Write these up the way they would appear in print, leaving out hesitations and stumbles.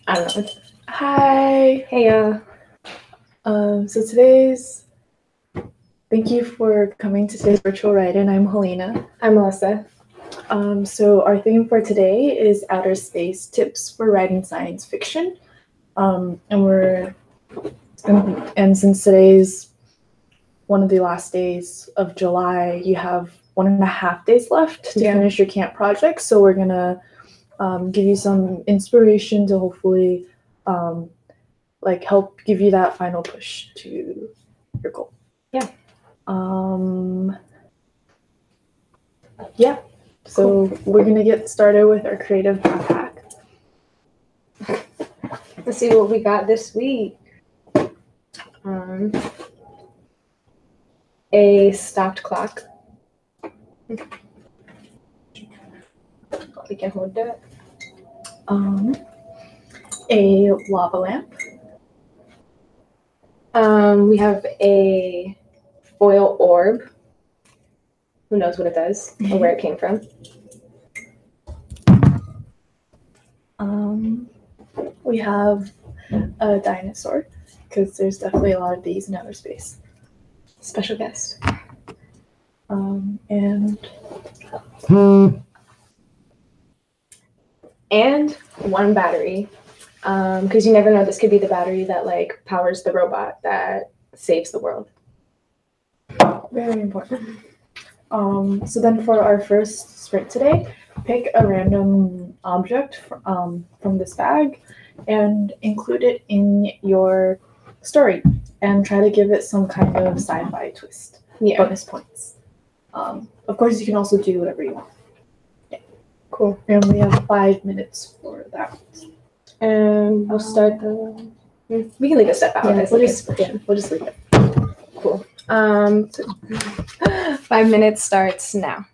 I don't know. Hi. Hey, Thank you for coming to today's virtual write-in. I'm Helena. I'm Melissa. So our theme for today is outer space tips for writing science fiction. And since today's one of the last days of July, you have 1.5 days left to finish your camp project. So we're gonna give you some inspiration to hopefully help give you that final push to your goal. So we're gonna get started with our creative hack. Let's see what we got this week. A stopped clock. We can hold that. A lava lamp. We have a foil orb. Who knows what it does or where it came from? We have a dinosaur, because there's definitely a lot of these in outer space. Special guest. And one battery. Because you never know, this could be the battery that powers the robot that saves the world. Very important. So then for our first sprint today, pick a random object from this bag and include it in your story and try to give it some kind of sci-fi twist. Bonus points. Of course, you can also do whatever you want. Cool. And we have 5 minutes for that. And we'll start the... We can leave a step out. Yeah, we'll just leave it. Cool. 5 minutes starts now.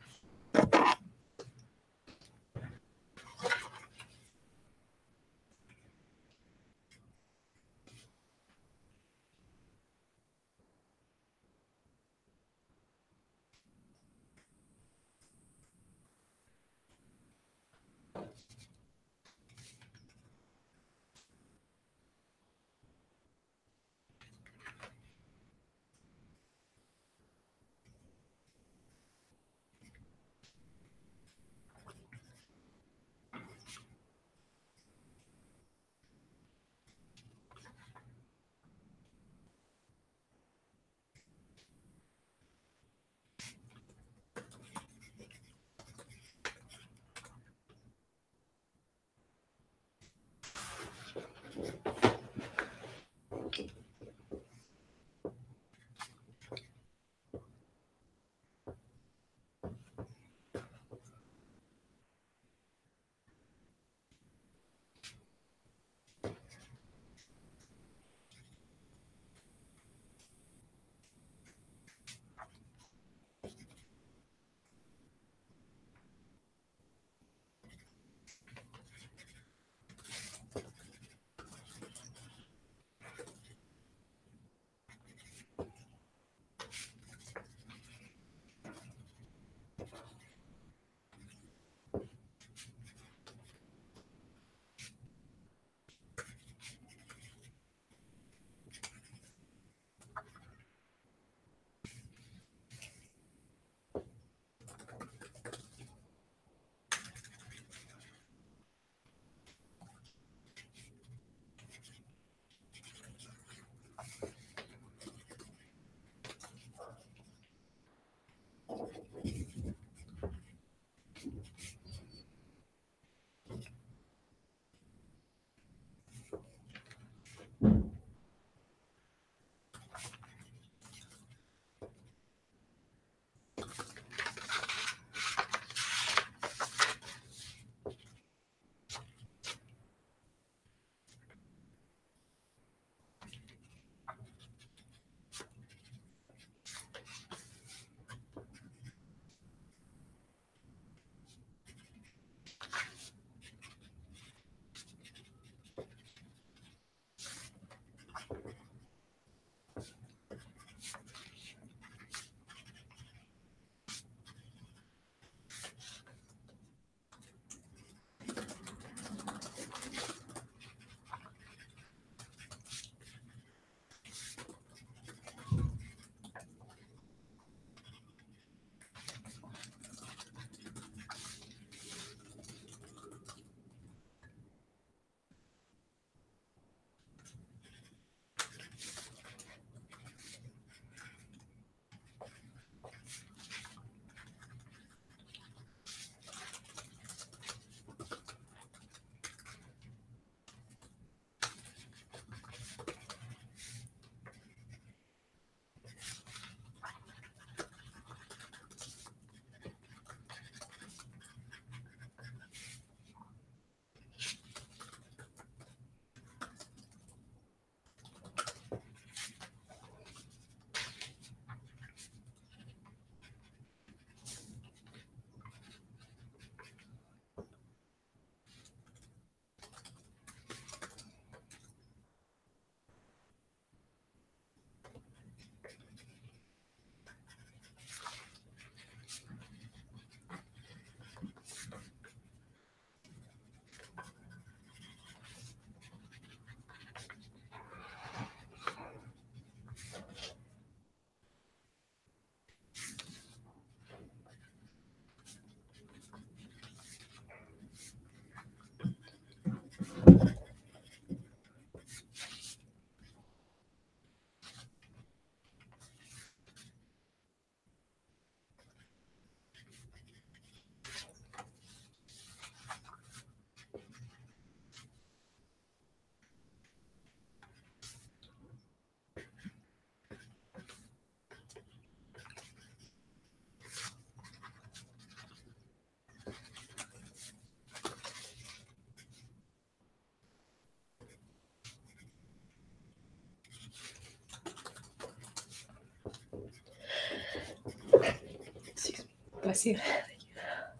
Bless you.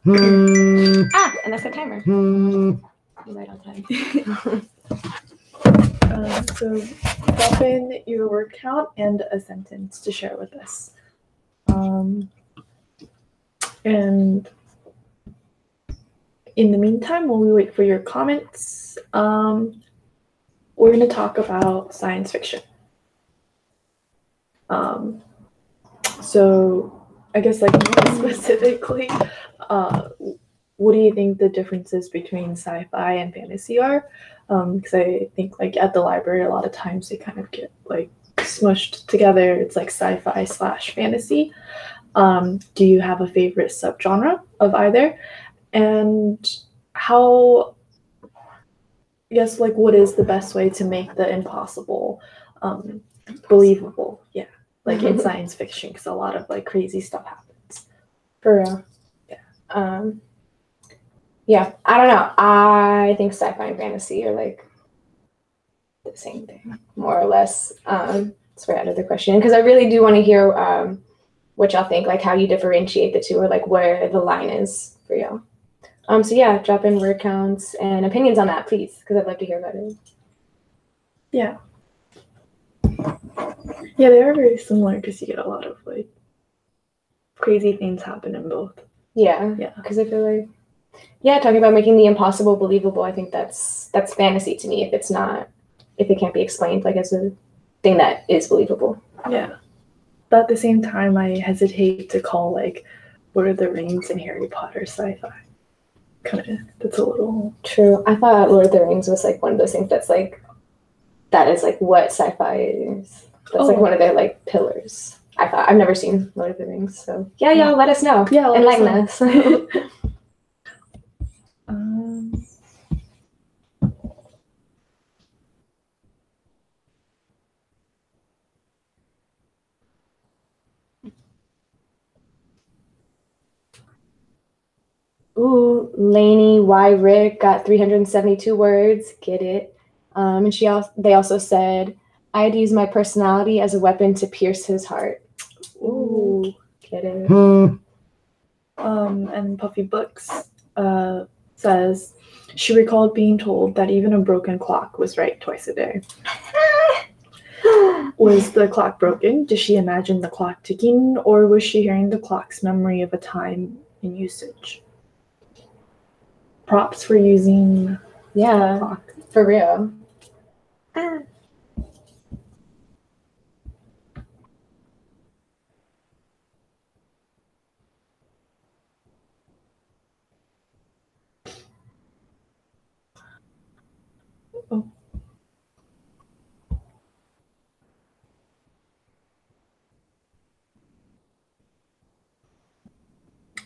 And that's the timer. You're right on time. So drop in your word count and a sentence to share with us. And in the meantime, while we wait for your comments, we're going to talk about science fiction. So I guess like more specifically, what do you think the differences between sci-fi and fantasy are? Because I think like at the library, a lot of times they kind of get like smushed together. It's like sci-fi / fantasy. Do you have a favorite subgenre of either? And how, I guess, like, what is the best way to make the impossible believable? Yeah, like in science fiction, because a lot of like crazy stuff happens. For real. Yeah. Yeah, I don't know. I think sci-fi and fantasy are like the same thing, more or less. That's where I added the question, because I really do want to hear what y'all think, like how you differentiate the two, or like where the line is for y'all. So yeah, drop in word counts and opinions on that, please, because I'd love to hear about it. Yeah. Yeah, they are very similar because you get a lot of like crazy things happen in both. Yeah. Yeah. Because I feel like, yeah, talking about making the impossible believable, I think that's fantasy to me if it can't be explained like as a thing that is believable. Yeah. But at the same time, I hesitate to call like Lord of the Rings and Harry Potter sci-fi. Kind of, that's a little true. I thought Lord of the Rings was like one of those things that is like what sci-fi is. That's like one of their like pillars. I thought I've never seen Lord of the Rings, so yeah, y'all let us know. Yeah, enlighten us. Ooh, Lainey Y. Rick got 372 words. Get it? And they also said, I'd use my personality as a weapon to pierce his heart. Ooh, get it? And Puffy Books says she recalled being told that even a broken clock was right twice a day. Was the clock broken? Did she imagine the clock ticking, or was she hearing the clock's memory of a time in usage? Props for using the clock. For real. Oh.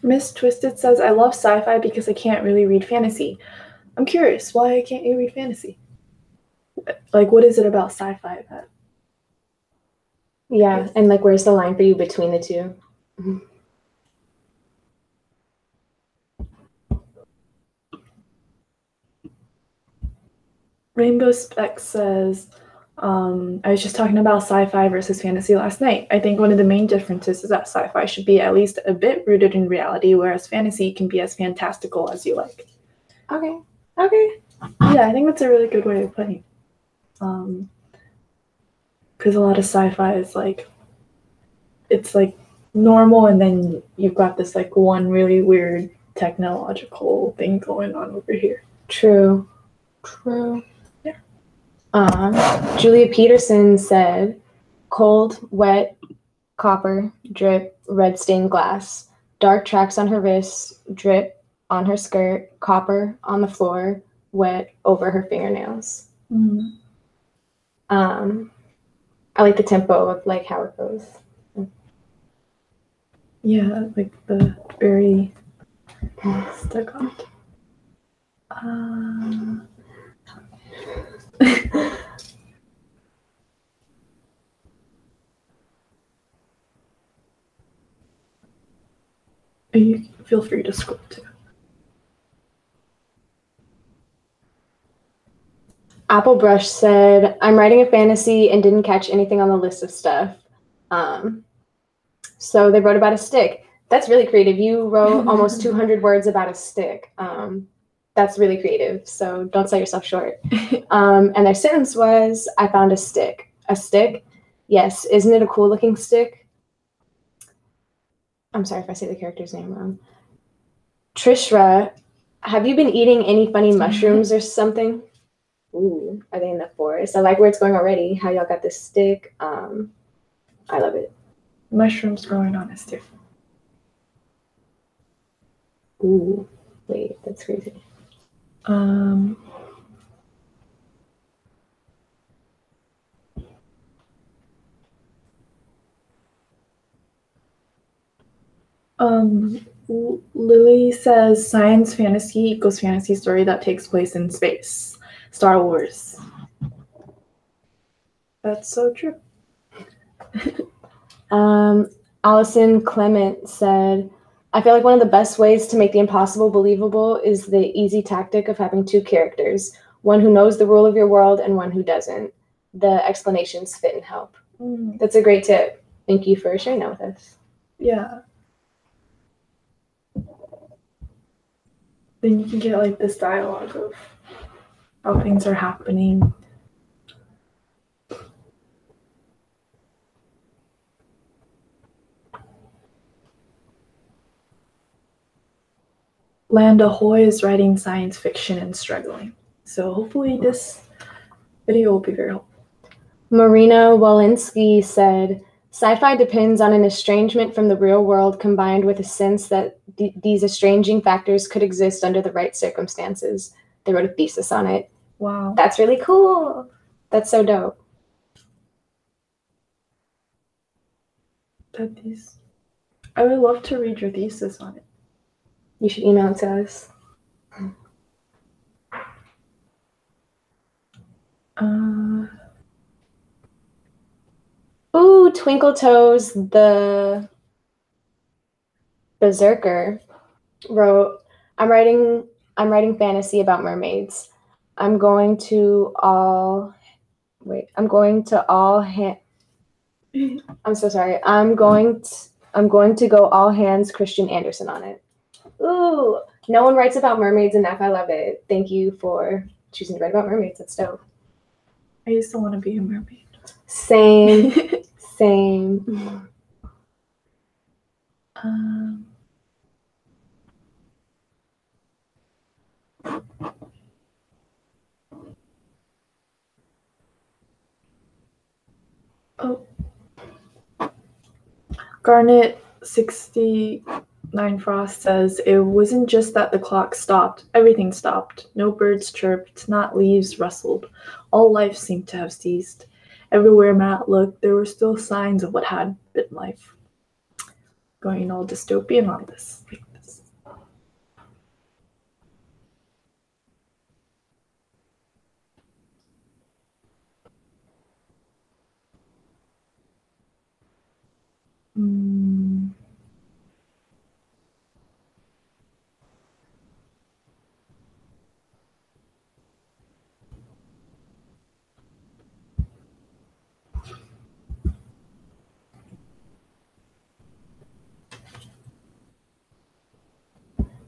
Miss Twisted says, I love sci-fi because I can't really read fantasy. I'm curious, why can't you read fantasy? Like, what is it about sci-fi that... Yeah, and like, where's the line for you between the two? Rainbow Spec says, I was just talking about sci-fi versus fantasy last night. I think one of the main differences is that sci-fi should be at least a bit rooted in reality, whereas fantasy can be as fantastical as you like. Okay. Yeah, I think that's a really good way of putting it. Because a lot of sci-fi is like, it's like normal, and then you've got this like one really weird technological thing going on over here. True. Yeah. Julia Peterson said, cold, wet, copper, drip, red stained glass, dark tracks on her wrists, drip on her skirt, copper on the floor, wet over her fingernails. I like the tempo of like how it goes. Yeah, like the very staccato. You feel free to scroll too. Applebrush said, I'm writing a fantasy and didn't catch anything on the list of stuff. So they wrote about a stick. That's really creative. You wrote almost 200 words about a stick. That's really creative. So don't sell yourself short. And their sentence was, I found a stick. A stick? Yes. Isn't it a cool looking stick? I'm sorry if I say the character's name wrong. Trishra, have you been eating any funny mushrooms or something? Ooh, are they in the forest? I like where it's going already. How y'all got this stick. I love it. Mushrooms growing on a stick. Ooh, wait, that's crazy. Lily says science fantasy equals fantasy story that takes place in space. Star Wars. That's so true. Allison Clement said, I feel like one of the best ways to make the impossible believable is the easy tactic of having two characters, one who knows the rule of your world and one who doesn't. The explanations fit and help. That's a great tip. Thank you for sharing that with us. Yeah. Then you can get like this dialogue of how things are happening. Landa Hoy is writing science fiction and struggling. So hopefully this video will be very helpful. Marina Walensky said, Sci-fi depends on an estrangement from the real world combined with a sense that these estranging factors could exist under the right circumstances. They wrote a thesis on it. Wow. That's really cool. That's so dope. I would love to read your thesis on it. You should email it to us. Ooh, Twinkle Toes, the Berserker, wrote, I'm writing fantasy about mermaids. I'm going to all hands Christian Andersen on it. Ooh, no one writes about mermaids enough. I love it. Thank you for choosing to write about mermaids. That's dope. I used to want to be a mermaid. Same. Same. Garnet 69 Frost says, it wasn't just that the clock stopped. Everything stopped. No birds chirped, not leaves rustled. All life seemed to have ceased. Everywhere Matt looked, there were still signs of what had been life. Going all dystopian on this. Like this.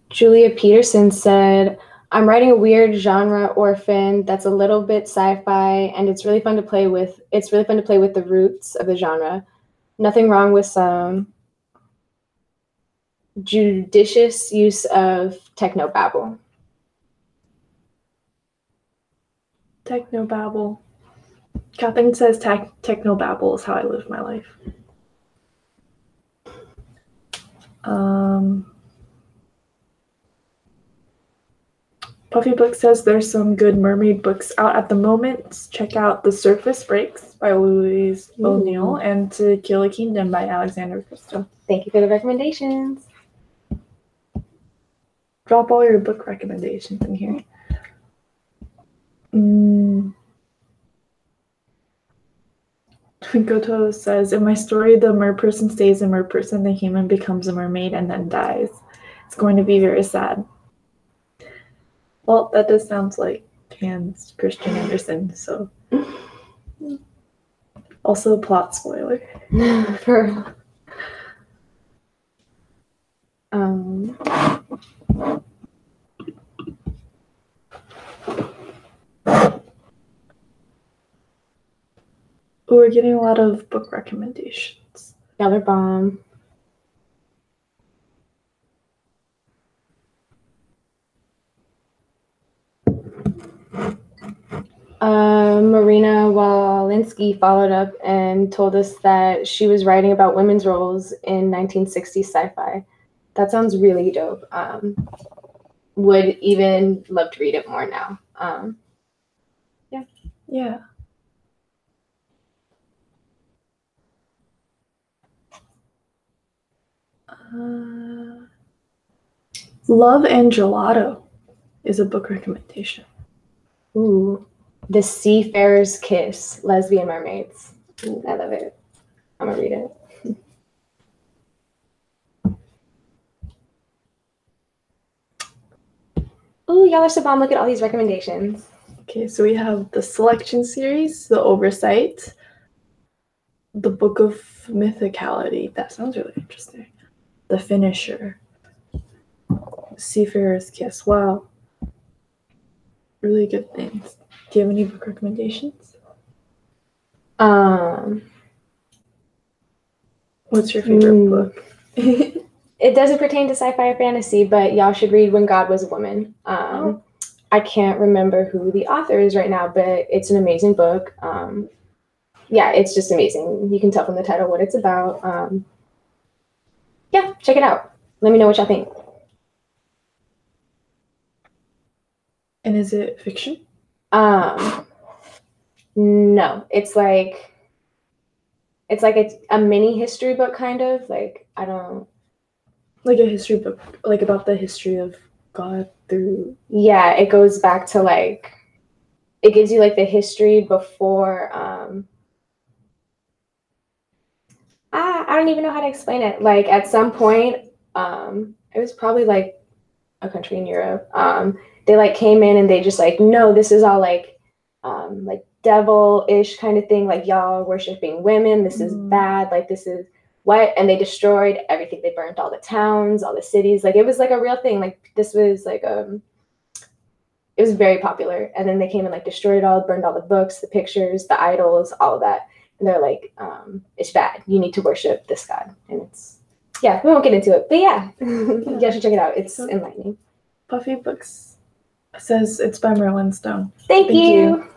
Julia Peterson said, I'm writing a weird genre orphan that's a little bit sci-fi, and it's really fun to play with. It's really fun to play with the roots of the genre. Nothing wrong with some judicious use of technobabble. Technobabble. Catherine says technobabble is how I live my life. Puffy Book says there's some good mermaid books out at the moment. Check out The Surface Breaks by Louise O'Neill and To Kill a Kingdom by Alexander Christo. Thank you for the recommendations. Drop all your book recommendations in here. Goto says, in my story, the merperson stays a merperson, the human becomes a mermaid and then dies. It's going to be very sad. Well, that does sound like Hans Christian Andersen, so. Also, plot spoiler. Um, We're getting a lot of book recommendations. Yeller Bomb. Marina Walensky followed up and told us that she was writing about women's roles in 1960s sci-fi. That sounds really dope. Would even love to read it more now. Yeah. Love and Gelato is a book recommendation. Ooh, The Seafarer's Kiss, Lesbian Mermaids. Ooh, I love it. I'm gonna read it. Ooh, y'all are so bomb. Look at all these recommendations. Okay, so we have the Selection Series, The Oversight, The Book of Mythicality. That sounds really interesting. The Finisher, Seafarer's Kiss. Wow. Really good things. Do you have any book recommendations? What's your favorite book? It doesn't pertain to sci-fi or fantasy, but y'all should read When God Was a Woman. I can't remember who the author is right now, but it's an amazing book. Yeah, it's just amazing. You can tell from the title what it's about. Yeah, check it out. Let me know what y'all think. And is it fiction? No, it's like a mini history book, kind of. Like, I don't. Like a history book, like about the history of God through. Yeah, it goes back to like, it gives you like the history before. I don't even know how to explain it. Like at some point, it was probably like a country in Europe. They like came in and they just like, no, this is all like devil-ish kind of thing. Like y'all worshiping women. This is bad. Like this is what? And they destroyed everything. They burnt all the towns, all the cities. Like it was like a real thing. Like this was like it was very popular. And then they came and like destroyed it all, burned all the books, the pictures, the idols, all of that. And they're like, it's bad. You need to worship this God. And it's, yeah, we won't get into it. But yeah, you guys should check it out. It's enlightening. Puffy Books says it's by Merlin Stone. Thank you.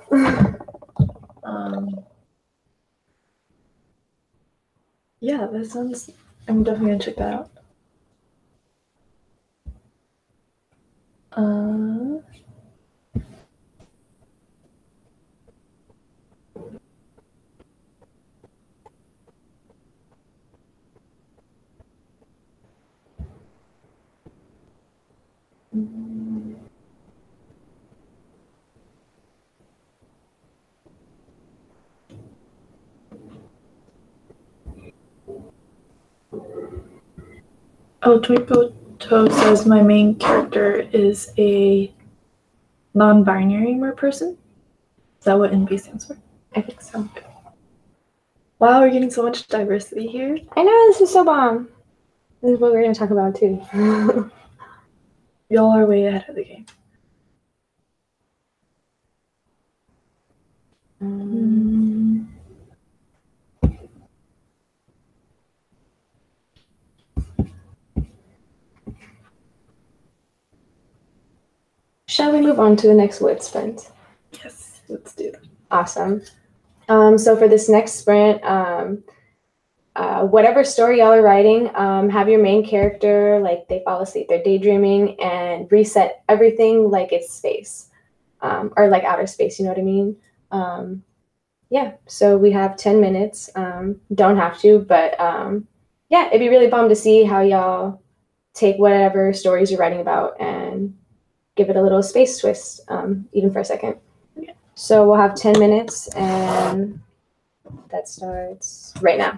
Yeah, that sounds, I'm definitely gonna check that out. Oh, Twinkle Toe says my main character is a non-binary mer person. Is that what NB stands for? I think so. Wow, we're getting so much diversity here. I know, this is so bomb. This is what we're going to talk about too. Y'all are way ahead of the game. Shall we move on to the next word sprint? Yes, let's do that. Awesome. So for this next sprint, whatever story y'all are writing, have your main character, like they fall asleep, they're daydreaming, and reset everything like it's space, or like outer space, you know what I mean? Yeah, so we have 10 minutes. Don't have to, but yeah, it'd be really bummed to see how y'all take whatever stories you're writing about and give it a little space twist, even for a second. Yeah. So we'll have 10 minutes, and that starts right now.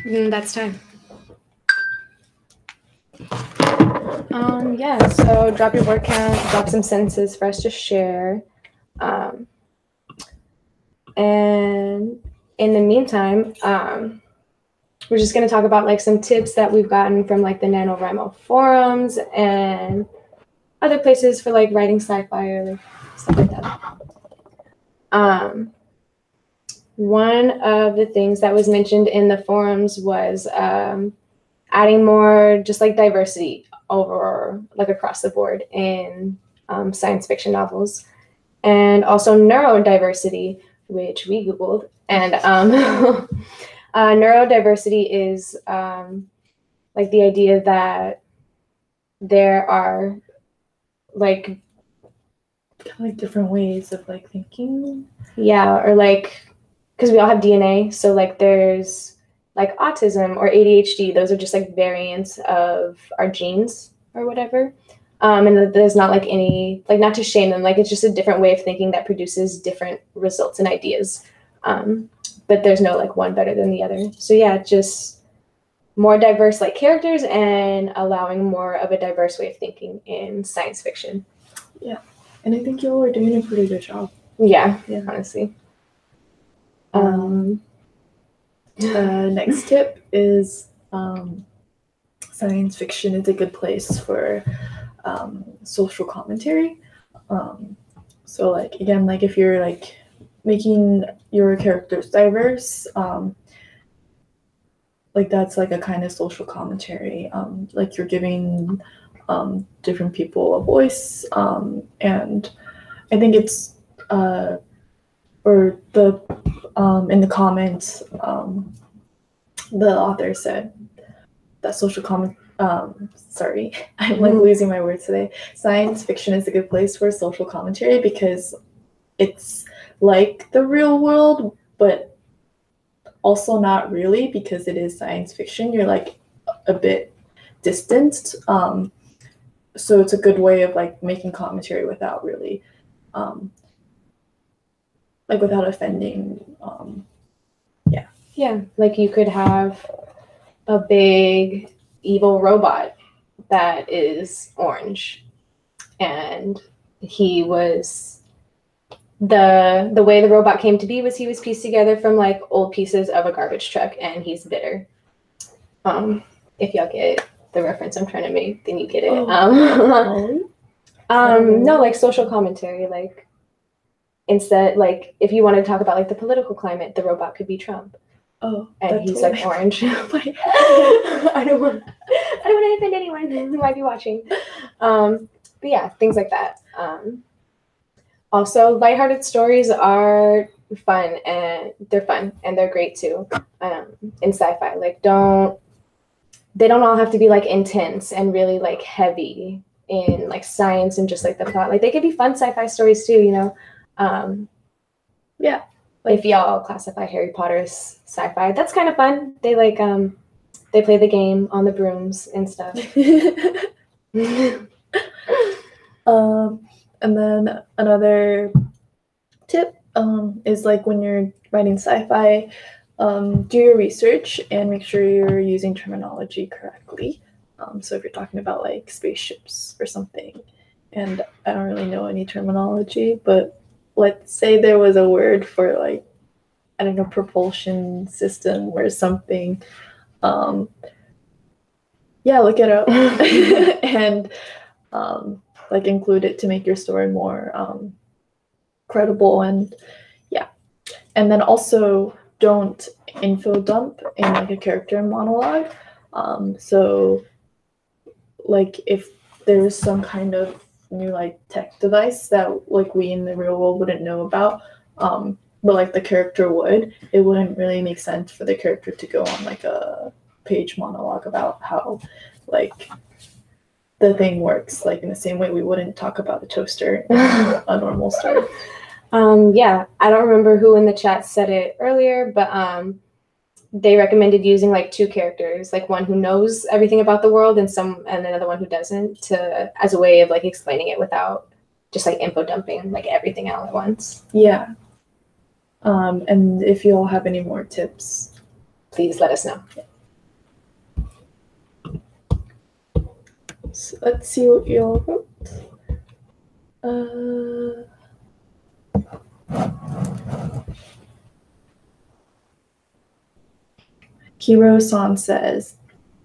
That's time. Yeah, so drop your word count, drop some sentences for us to share. And in the meantime, we're just going to talk about like some tips that we've gotten from like the NaNoWriMo forums and other places for like writing sci-fi or like stuff like that. One of the things that was mentioned in the forums was adding more just like diversity over like across the board in science fiction novels, and also neurodiversity, which we Googled. And neurodiversity is like the idea that there are like different ways of like thinking. Yeah, or like, because we all have DNA, so like there's like autism or ADHD. Those are just like variants of our genes or whatever. And there's not like any, like not to shame them, like it's just a different way of thinking that produces different results and ideas. But there's no like one better than the other. So yeah, just more diverse like characters and allowing more of a diverse way of thinking in science fiction. Yeah, and I think y'all are doing a pretty good job. Yeah, honestly. Next tip is science fiction is a good place for social commentary. So like again, like if you're like making your characters diverse, like that's like a kind of social commentary. Like you're giving different people a voice, and I think it's or the in the comments, the author said that social comment. Sorry, I'm like losing my words today. Science fiction is a good place for social commentary because it's like the real world, but also not really because it is science fiction. You're like a bit distanced. So it's a good way of like making commentary without really, like without offending. Yeah, like you could have a big evil robot that is orange, and he was the way the robot came to be was he was pieced together from like old pieces of a garbage truck, and he's bitter. If y'all get the reference I'm trying to make, then you get it. No, like social commentary, like instead, like if you want to talk about like the political climate, the robot could be Trump. Oh, and he's like orange. I don't want to offend anyone who might be watching. But yeah, things like that. Also, lighthearted stories are fun, and they're great too. In sci-fi, like they don't all have to be like intense and really like heavy in like science and just like the plot. Like they could be fun sci-fi stories too, you know. Yeah. If y'all classify Harry Potter as sci-fi, that's kind of fun. They like they play the game on the brooms and stuff. And then another tip is like when you're writing sci-fi, do your research and make sure you're using terminology correctly. So if you're talking about like spaceships or something, and I don't really know any terminology, but let's say there was a word for like, I don't know, propulsion system or something. Yeah, look it up and like include it to make your story more credible. And yeah, and then also don't info dump in like a character monologue. So like if there's some kind of new like tech device that like we in the real world wouldn't know about, but like the character would, it wouldn't really make sense for the character to go on like a page monologue about how like the thing works, like in the same way we wouldn't talk about a toaster in a normal story. Yeah, I don't remember who in the chat said it earlier, but they recommended using like two characters, like one who knows everything about the world and another one who doesn't, to as a way of like explaining it without just like info dumping like everything out at once. Yeah. And if you all have any more tips, please let us know. So let's see what you all wrote. Hiro-san says,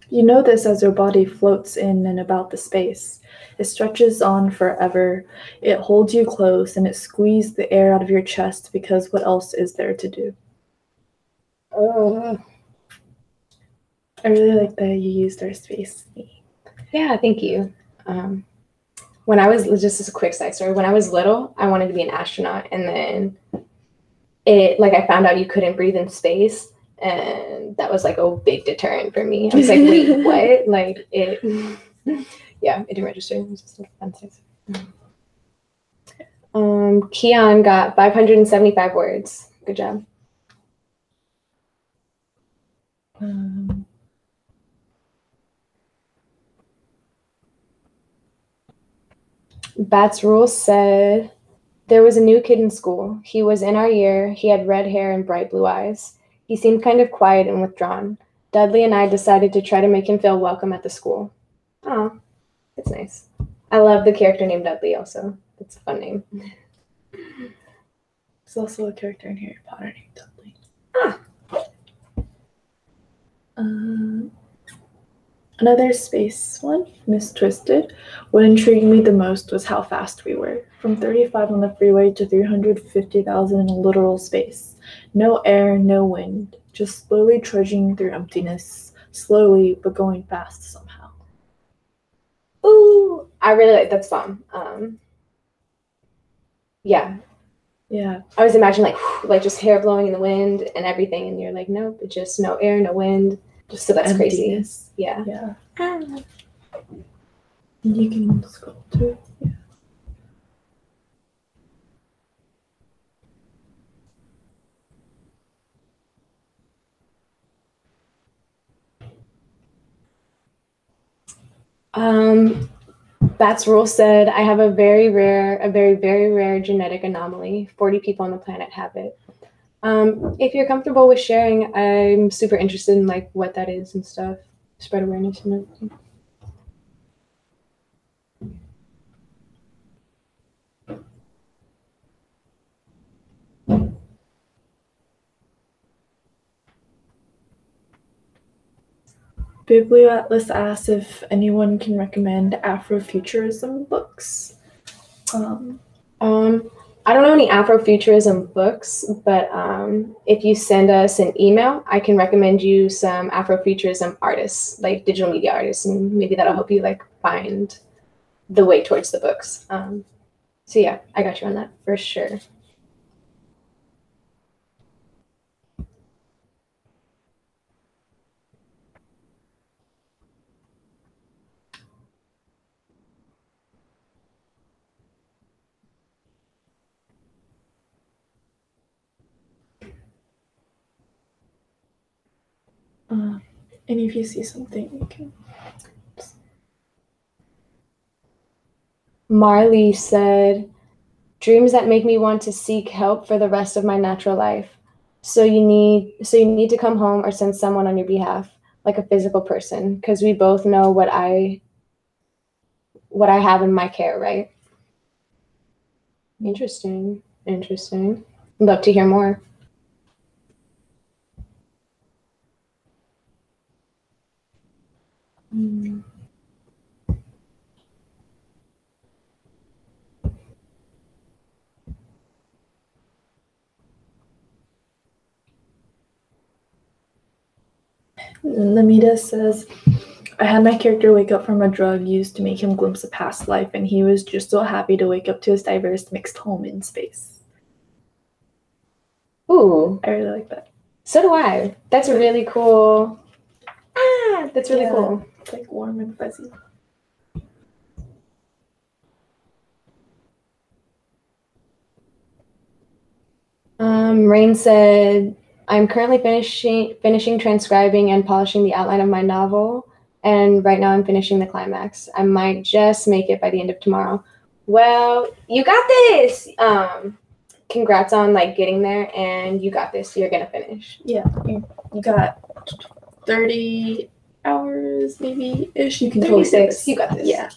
"You know this as your body floats in and about the space. It stretches on forever. It holds you close and it squeezes the air out of your chest because what else is there to do?" I really like that you used our space. Yeah, thank you. When I was, just as a quick side story, when I was little, I wanted to be an astronaut, and then I found out you couldn't breathe in space, and that was like a big deterrent for me. I was like, wait, what? Like it, yeah, it didn't register. It was just like offensive. Keon got 575 words. Good job. Bat's Rule said, "There was a new kid in school. He was in our year. He had red hair and bright blue eyes. He seemed kind of quiet and withdrawn. Dudley and I decided to try to make him feel welcome at the school." Oh, that's nice. I love the character named Dudley also. It's a fun name. There's also a character in Harry Potter named Dudley. Another space one, Miss Twisted. "What intrigued me the most was how fast we were. From 35 on the freeway to 350,000 in a literal space. No air, no wind. Just slowly trudging through emptiness. Slowly, but going fast somehow." Ooh, I really like that's fun. Yeah. I was imagining like just hair blowing in the wind and everything, and you're like, nope, it's just no air, no wind. Just so that's emptiness. Crazy. Yeah. You can scroll too. Bat's Rule said, "I have a very, very rare genetic anomaly. 40 people on the planet have it." If you're comfortable with sharing, I'm super interested in like what that is and stuff. Spread awareness and everything. Biblioatlas asks if anyone can recommend Afrofuturism books. I don't know any Afrofuturism books, but if you send us an email, I can recommend you some Afrofuturism artists, like digital media artists, and maybe that'll help you like find the way towards the books. So yeah, I got you on that for sure. And if you see something, you can. Marley said, "Dreams that make me want to seek help for the rest of my natural life. So you need to come home or send someone on your behalf, like a physical person, because we both know what I have in my care, right?" Interesting. Love to hear more. Lamita says, "I had my character wake up from a drug used to make him glimpse a past life, and he was just so happy to wake up to his diverse mixed home in space." Ooh, I really like that. So do I. That's really cool. That's really cool. It's like warm and fuzzy. Rain said, "I'm currently finishing transcribing and polishing the outline of my novel, and right now I'm finishing the climax. I might just make it by the end of tomorrow." Well, you got this. Congrats on like getting there, and you got this. You're gonna finish. Yeah, you got 30 hours maybe ish. You can totally do 36. this. You got this. Yeah.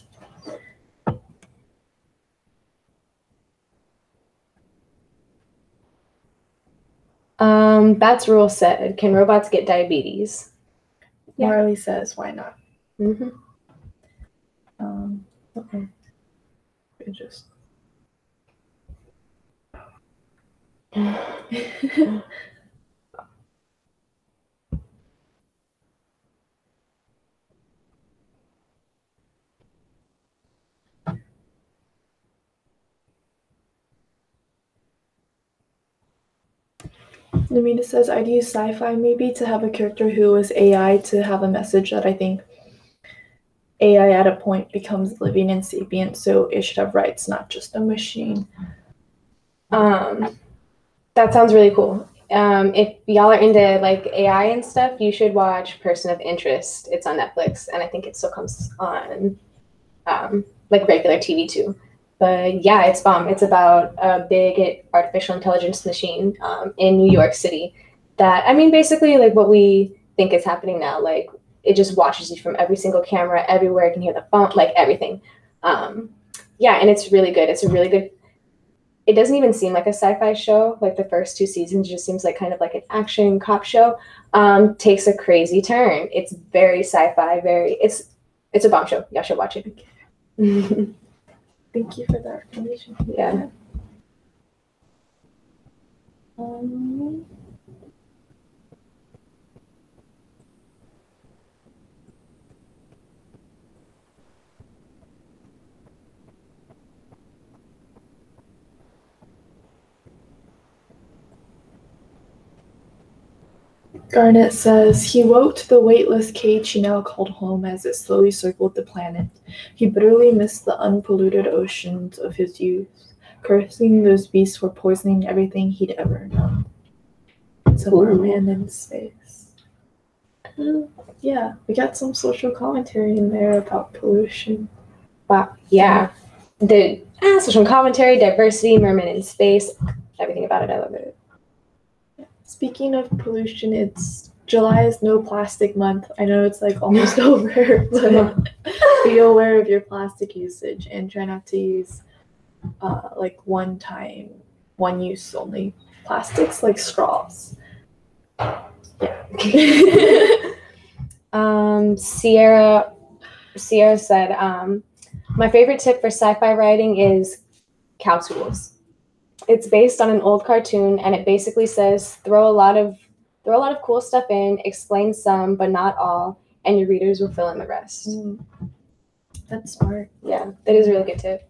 That's rule said. Can robots get diabetes? Yeah. Marley says, why not? Mm-hmm. Okay. It just. Namita says, I'd use sci-fi maybe to have a character who is AI to have a message that I think AI at a point becomes living and sapient, so it should have rights, not just a machine. That sounds really cool. If y'all are into like AI and stuff, you should watch Person of Interest. It's on Netflix, and I think it still comes on like regular TV too. But yeah, it's bomb. It's about a big artificial intelligence machine in New York City that, I mean, basically like what we think is happening now. Like it just watches you from every single camera, everywhere. You can hear the phone, like everything. Yeah, and it's really good. It's a really good. It doesn't even seem like a sci-fi show. Like the first 2 seasons just seems like kind of like an action cop show. Takes a crazy turn. It's very sci-fi. It's a bomb show. Y'all should watch it. Thank you for that recommendation. Yeah. Garnet says, he woke to the weightless cage he now called home as it slowly circled the planet. He bitterly missed the unpolluted oceans of his youth, cursing those beasts for poisoning everything he'd ever known. It's a merman in space. Yeah, we got some social commentary in there about pollution. Wow. Yeah. The social commentary, diversity, merman in space, everything about it. I love it. Speaking of pollution, it's July is no plastic month. I know it's like almost over, but be aware of your plastic usage and try not to use like one use only plastics like straws. Yeah. Sierra said, my favorite tip for sci-fi writing is cow tools. It's based on an old cartoon, and it basically says throw a lot of cool stuff in, explain some but not all, and your readers will fill in the rest. That's smart. Yeah, that is a really good tip.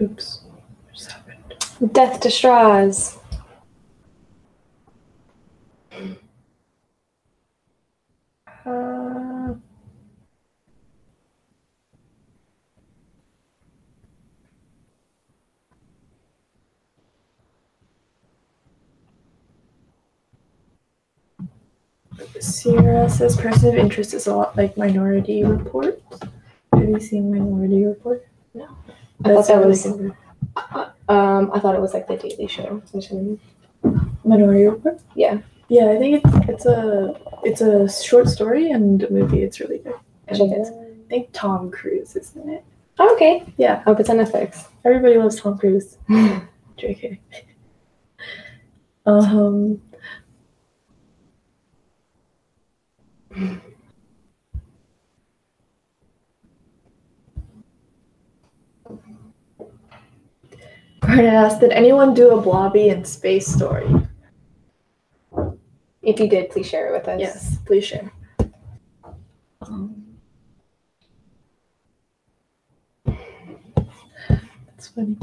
Oops. What just happened? Death to straws. Sierra says person of interest is a lot like Minority Report. Have you seen Minority Report? No. I thought it was like the Daily Show. Minority Report? Yeah. Yeah, I think it's a short story and a movie. It's really good. I think I think Tom Cruise is in it. Oh, okay. Yeah. Hope it's on Netflix. Everybody loves Tom Cruise. JK. Garnet asked, did anyone do a Blobby in space story? If you did, please share it with us. Yes, please share. funny.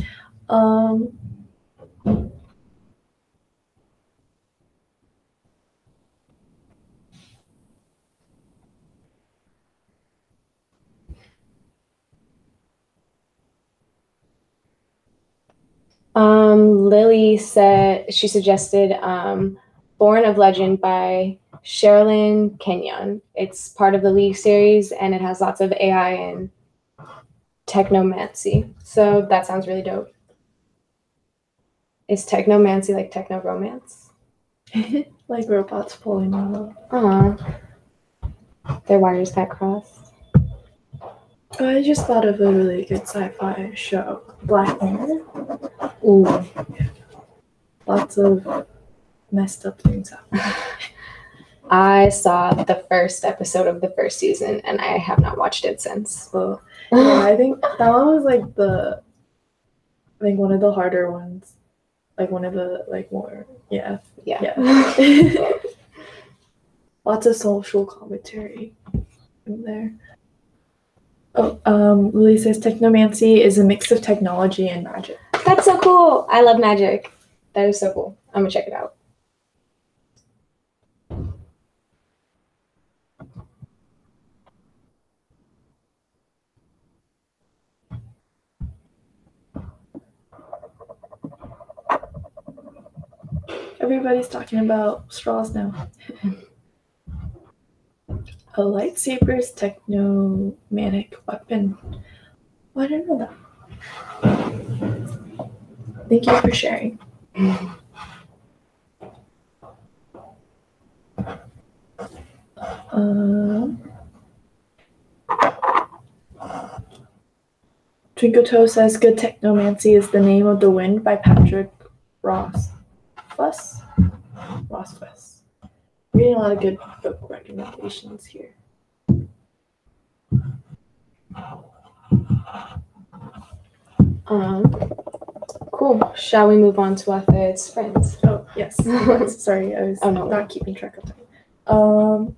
Lily said she suggested Born of Legend by Sherilyn Kenyon. It's part of the League series and it has lots of AI and technomancy. So that sounds really dope. Is technomancy like techno romance? Like robots pulling on them. Their wires got crossed. I just thought of a really good sci-fi show, Black Mirror. Ooh. Lots of messed up things happen. I saw the first episode of the first season and I have not watched it since. So yeah, I think that one was like one of the harder ones. Like one of the more yeah. Lots of social commentary in there. Oh, Lily says technomancy is a mix of technology and magic. That's so cool. I love magic. That is so cool. I'm gonna check it out. Everybody's talking about straws now. A lightsaber's technomanic weapon. Oh, I didn't know that. Thank you for sharing. Twinkle Toe says Good Technomancy is the Name of the Wind by Patrick Rothfuss. We're getting a lot of good book recommendations here. Cool. Shall we move on to our third sprint? Oh, yes. Sorry, I was not keeping track of time. Oh,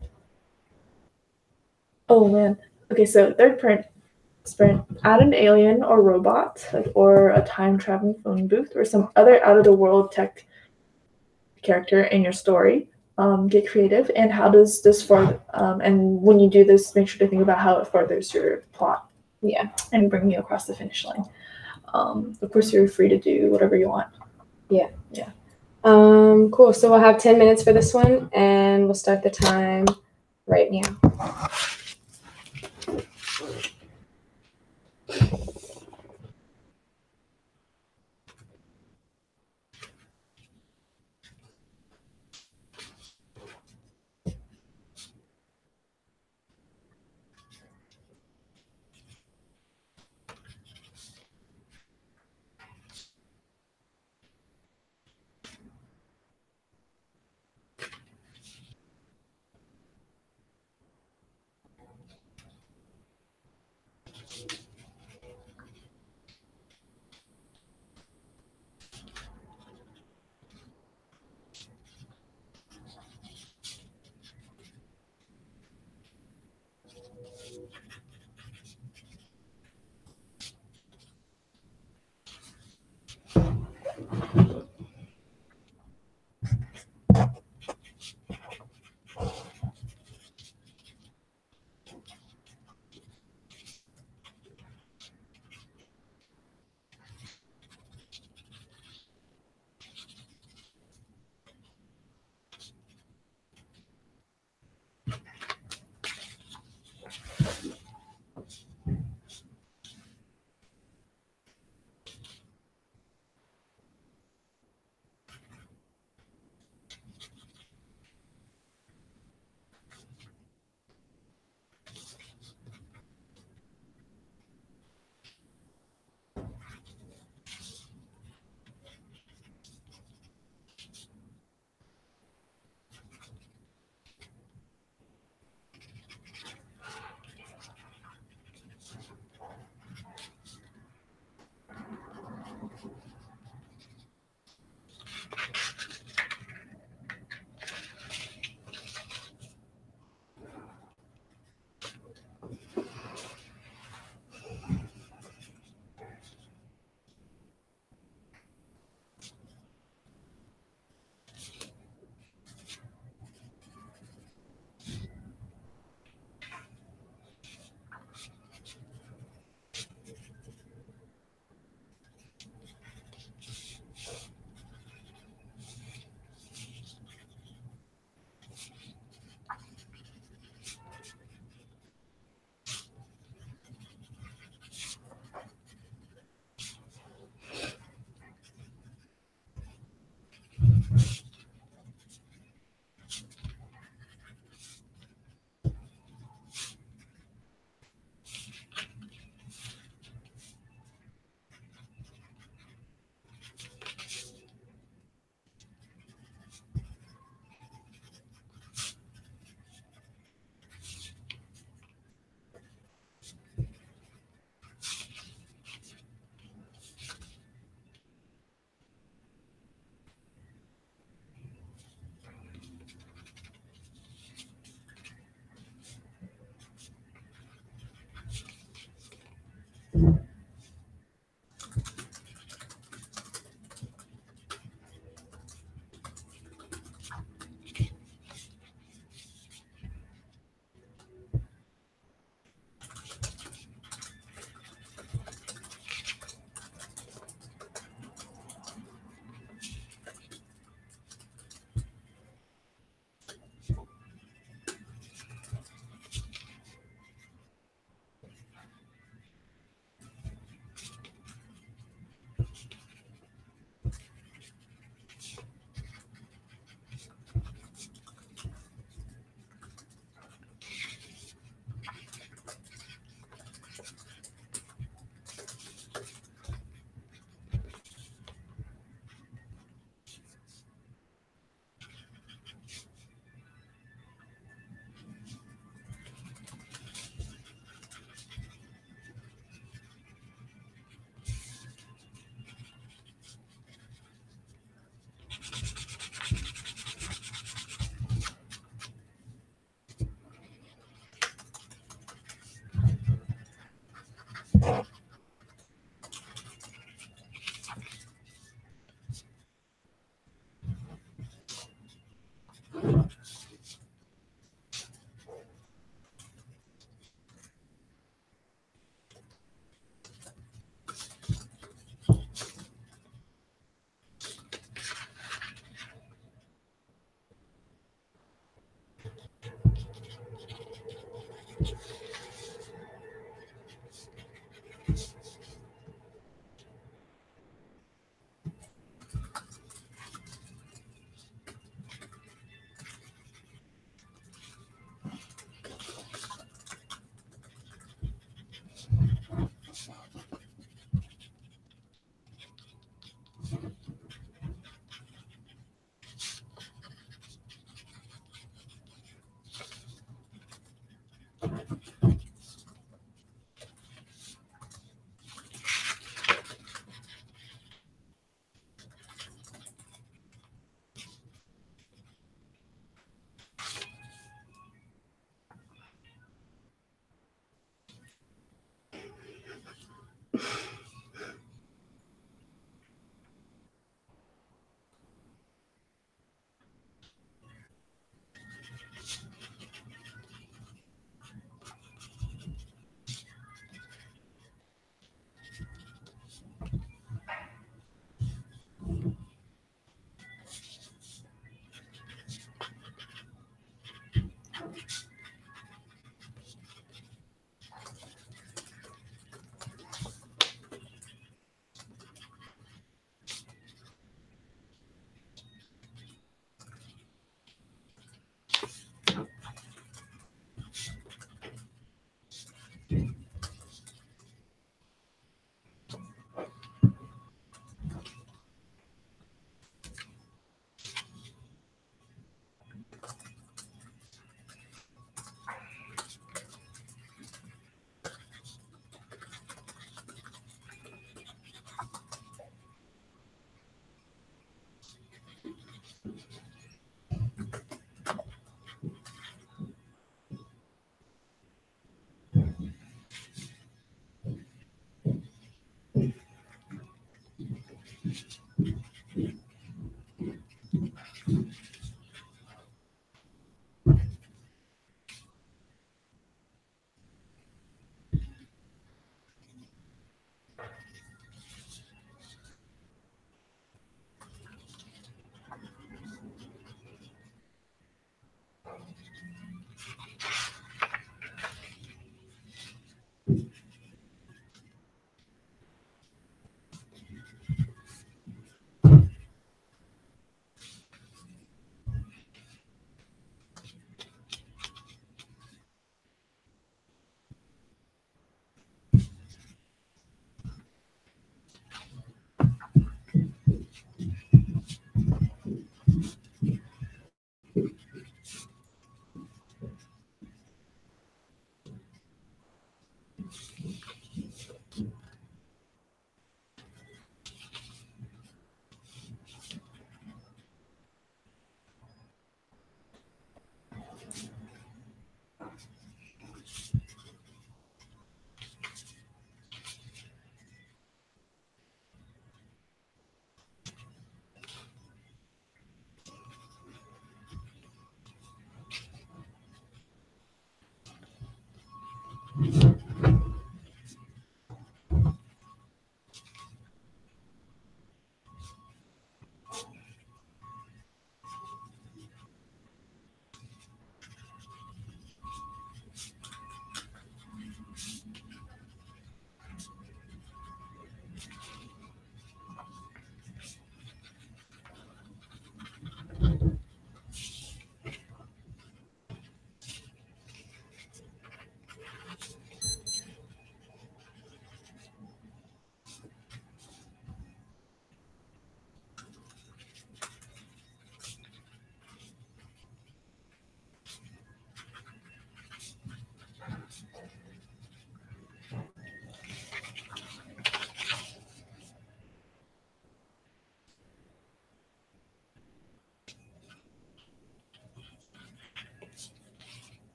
man. Okay, so third sprint. Add an alien or robot or a time-traveling phone booth or some other out-of-the-world tech character in your story. Get creative. And how does this further? And when you do this, make sure to think about how it furthers your plot. Yeah. And bring you across the finish line. Of course, you're free to do whatever you want. Yeah. Cool. So we'll have 10 minutes for this one, and we'll start the time right now.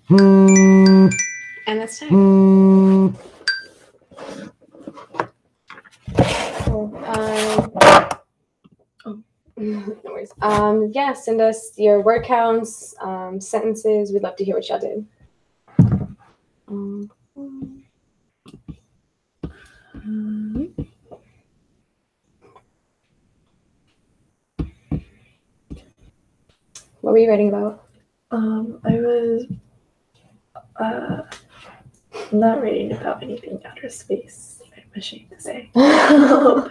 And that's time. Cool. No worries. Yeah, send us your word counts, sentences. We'd love to hear what y'all did. What were you writing about? I was not writing about anything outer space, I'm ashamed to say. I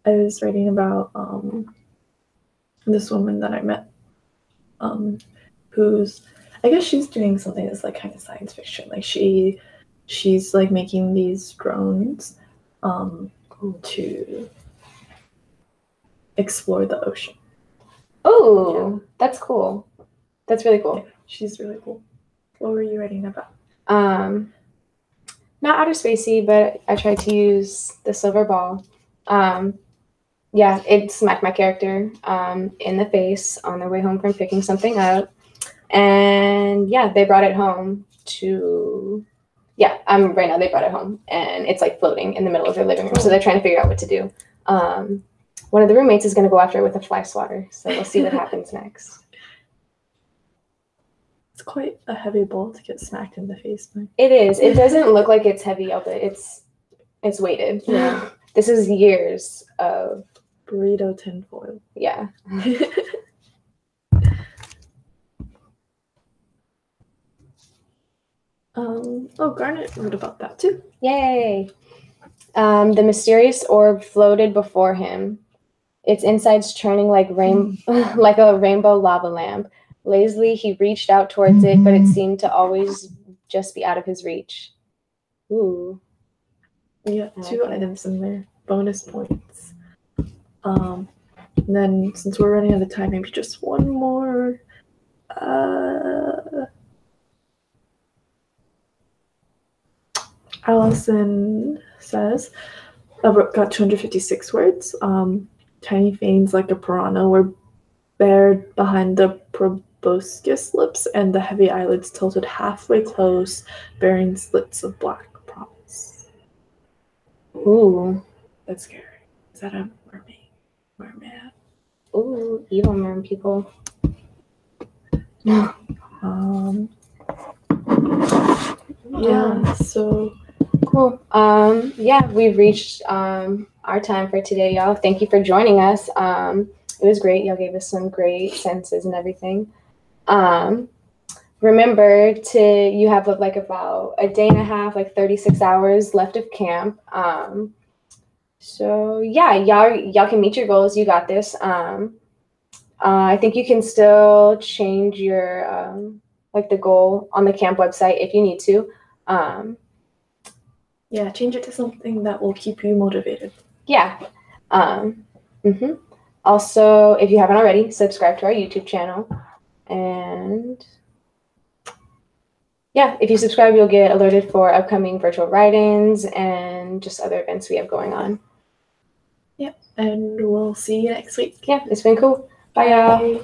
was writing about this woman that I met, who's, I guess she's doing something that's like kind of science fiction. Like she's like making these drones to explore the ocean. Oh, yeah. That's cool. That's really cool. Yeah, she's really cool. What were you writing about? Not outer spacey, but I tried to use the silver ball. Yeah, it smacked my character in the face on their way home from picking something up. And yeah, they brought it home to, yeah, right now they brought it home and it's like floating in the middle of their living room. So they're trying to figure out what to do. One of the roommates is going to go after it with a fly swatter. So we'll see what happens next. It's quite a heavy ball to get smacked in the face by. It is. It doesn't look like it's heavy, but it's weighted. Yeah. This is years of burrito tinfoil. Yeah. Garnet wrote about that too. Yay. The mysterious orb floated before him, its insides churning like like a rainbow lava lamp. Lazily, he reached out towards it, but it seemed to always just be out of his reach. Ooh. Yeah, two items in there. Bonus points. And then, since we're running out of time, maybe just one more. Allison says, got 256 words. Tiny veins like a piranha were bared behind the proboscis lips, and the heavy eyelids tilted halfway close, bearing slits of black promise. Ooh. That's scary. Is that a mermaid? Merman? Ooh, evil merman people. Yeah, so cool. Yeah, we've reached our time for today, y'all. Thank you for joining us. It was great. Y'all gave us some great sentences and everything. Remember you have like about a day and a half, like 36 hours left of camp. So yeah, y'all can meet your goals. You got this. I think you can still change your like the goal on the camp website if you need to. Yeah, change it to something that will keep you motivated. Yeah. Also, if you haven't already, subscribe to our YouTube channel. And yeah, if you subscribe, you'll get alerted for upcoming virtual write-ins and just other events we have going on. Yep, and we'll see you next week. Yeah, it's been cool. Bye, y'all.